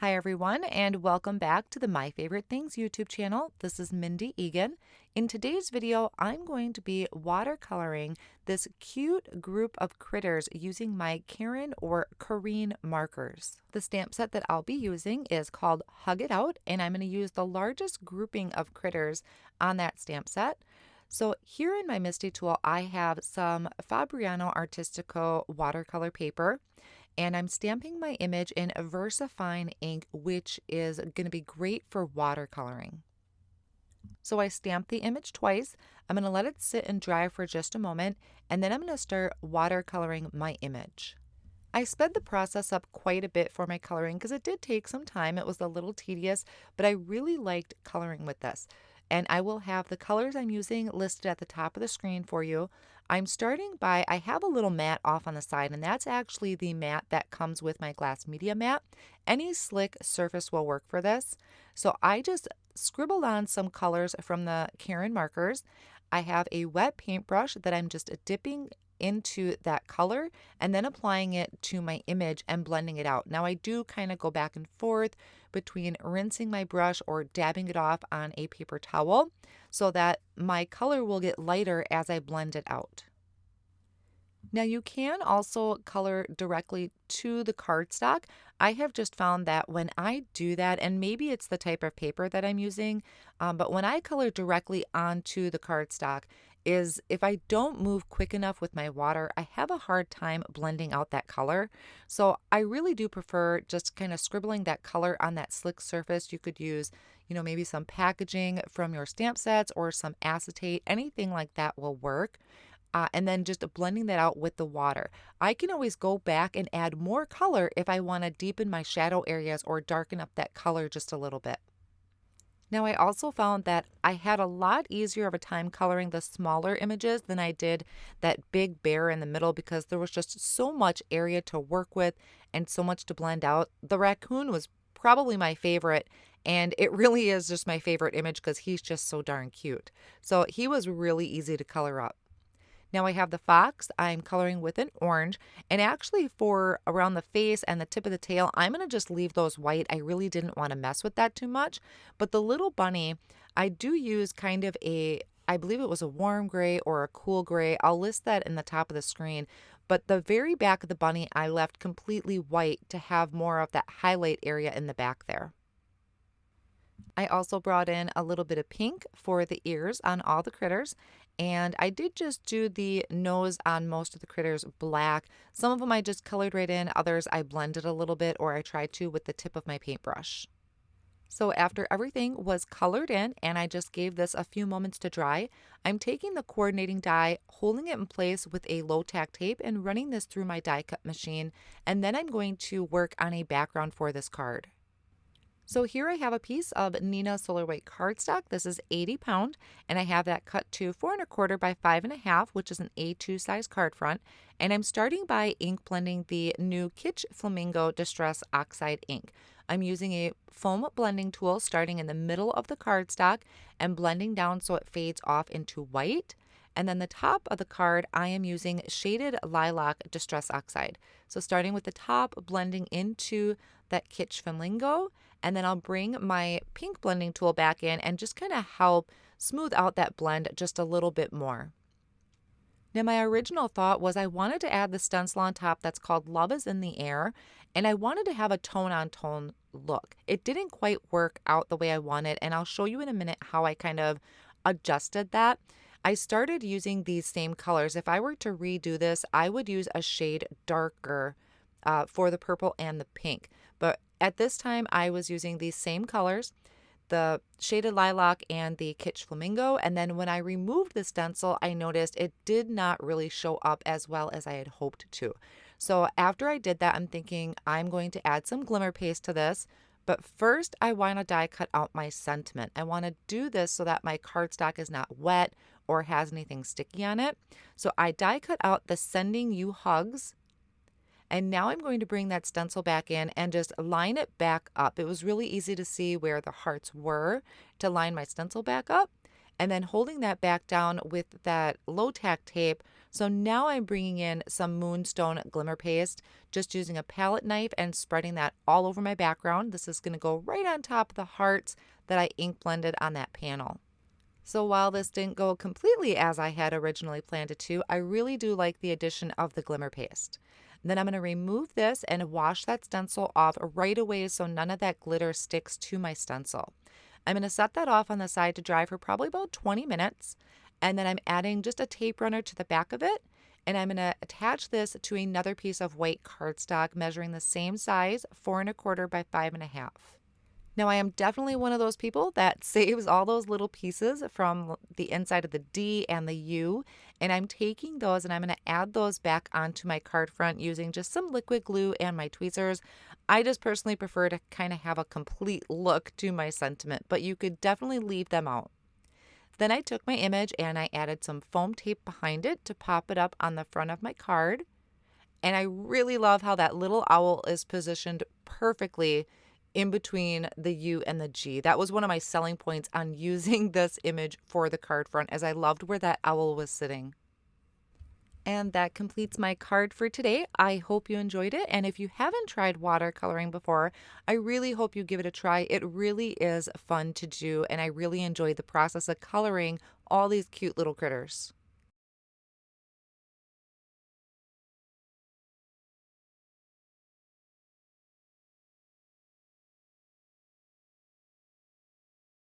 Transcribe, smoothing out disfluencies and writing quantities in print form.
Hi everyone, and welcome back to the My Favorite Things YouTube channel. This is Mindy Egan. In today's video, I'm going to be watercoloring this cute group of critters using my Caran or Corrine markers. The stamp set that I'll be using is called Hug It Out, and I'm going to use the largest grouping of critters on that stamp set. So here in my Misty tool, I have some Fabriano Artistico watercolor paper, and I'm stamping my image in VersaFine ink, which is going to be great for watercoloring. So I stamped the image twice. I'm going to let it sit and dry for just a moment, and then I'm going to start watercoloring my image. I sped the process up quite a bit for my coloring because it did take some time. It was a little tedious, but I really liked coloring with this. And I will have the colors I'm using listed at the top of the screen for you. I'm starting by, I have a little mat off on the side, and that's actually the mat that comes with my glass media mat. Any slick surface will work for this. So I just scribbled on some colors from the Caran markers. I have a wet paintbrush that I'm just dipping into that color and then applying it to my image and blending it out. Now I do kind of go back and forth between rinsing my brush or dabbing it off on a paper towel so that my color will get lighter as I blend it out. Now you can also color directly to the cardstock. I have just found that when I do that, and maybe it's the type of paper that I'm using, but when I color directly onto the cardstock, is if I don't move quick enough with my water, I have a hard time blending out that color. So I really do prefer just kind of scribbling that color on that slick surface. You could use, maybe some packaging from your stamp sets or some acetate, anything like that will work. And then just blending that out with the water. I can always go back and add more color if I want to deepen my shadow areas or darken up that color just a little bit. Now, I also found that I had a lot easier of a time coloring the smaller images than I did that big bear in the middle because there was just so much area to work with and so much to blend out. The raccoon was probably my favorite, and it really is just my favorite image because he's just so darn cute. So he was really easy to color up. Now I have the fox I'm coloring with an orange, and actually for around the face and the tip of the tail, I'm going to just leave those white. I really didn't want to mess with that too much. But the little bunny, I do use kind of I believe it was a warm gray or a cool gray. I'll list that in the top of the screen. But the very back of the bunny, I left completely white to have more of that highlight area in the back there. I also brought in a little bit of pink for the ears on all the critters, and I did just do the nose on most of the critters black. Some of them I just colored right in, others I blended a little bit, or I tried to with the tip of my paintbrush. So after everything was colored in and I just gave this a few moments to dry, I'm taking the coordinating die, holding it in place with a low tack tape and running this through my die cut machine, and then I'm going to work on a background for this card. So here I have a piece of Nina Solar White cardstock. This is 80 pound, and I have that cut to 4¼ by 5½, which is an A2 size card front. And I'm starting by ink blending the new Kitsch Flamingo Distress Oxide ink. I'm using a foam blending tool starting in the middle of the cardstock and blending down so it fades off into white. And then the top of the card, I am using Shaded Lilac Distress Oxide. So starting with the top, blending into that Kitsch Flamingo, and then I'll bring my pink blending tool back in and just kind of help smooth out that blend just a little bit more. Now, my original thought was I wanted to add the stencil on top that's called Love is in the Air, and I wanted to have a tone-on-tone look. It didn't quite work out the way I wanted, and I'll show you in a minute how I kind of adjusted that. I started using these same colors. If I were to redo this, I would use a shade darker for the purple and the pink. But at this time, I was using these same colors, the Shaded Lilac and the Kitsch Flamingo. And then when I removed the stencil, I noticed it did not really show up as well as I had hoped to. So after I did that, I'm thinking I'm going to add some glimmer paste to this. But first, I want to die cut out my sentiment. I want to do this so that my cardstock is not wet or has anything sticky on it. So I die cut out the Sending You Hugs. And now I'm going to bring that stencil back in and just line it back up. It was really easy to see where the hearts were to line my stencil back up. and then holding that back down with that low tack tape. So now I'm bringing in some Moonstone Glimmer Paste, just using a palette knife and spreading that all over my background. This is going to go right on top of the hearts that I ink blended on that panel. So while this didn't go completely as I had originally planned it to, I really do like the addition of the glimmer paste. Then I'm going to remove this and wash that stencil off right away so none of that glitter sticks to my stencil. I'm going to set that off on the side to dry for probably about 20 minutes. And then I'm adding just a tape runner to the back of it. And I'm going to attach this to another piece of white cardstock measuring the same size, 4¼ by 5½. Now, I am definitely one of those people that saves all those little pieces from the inside of the D and the U, and I'm taking those and I'm going to add those back onto my card front using just some liquid glue and my tweezers. I just personally prefer to kind of have a complete look to my sentiment, but you could definitely leave them out. Then I took my image and I added some foam tape behind it to pop it up on the front of my card. And I really love how that little owl is positioned perfectly in between the U and the G. That was one of my selling points on using this image for the card front, as I loved where that owl was sitting. And that completes my card for today. I hope you enjoyed it. And if you haven't tried watercoloring before, I really hope you give it a try. It really is fun to do, and I really enjoyed the process of coloring all these cute little critters.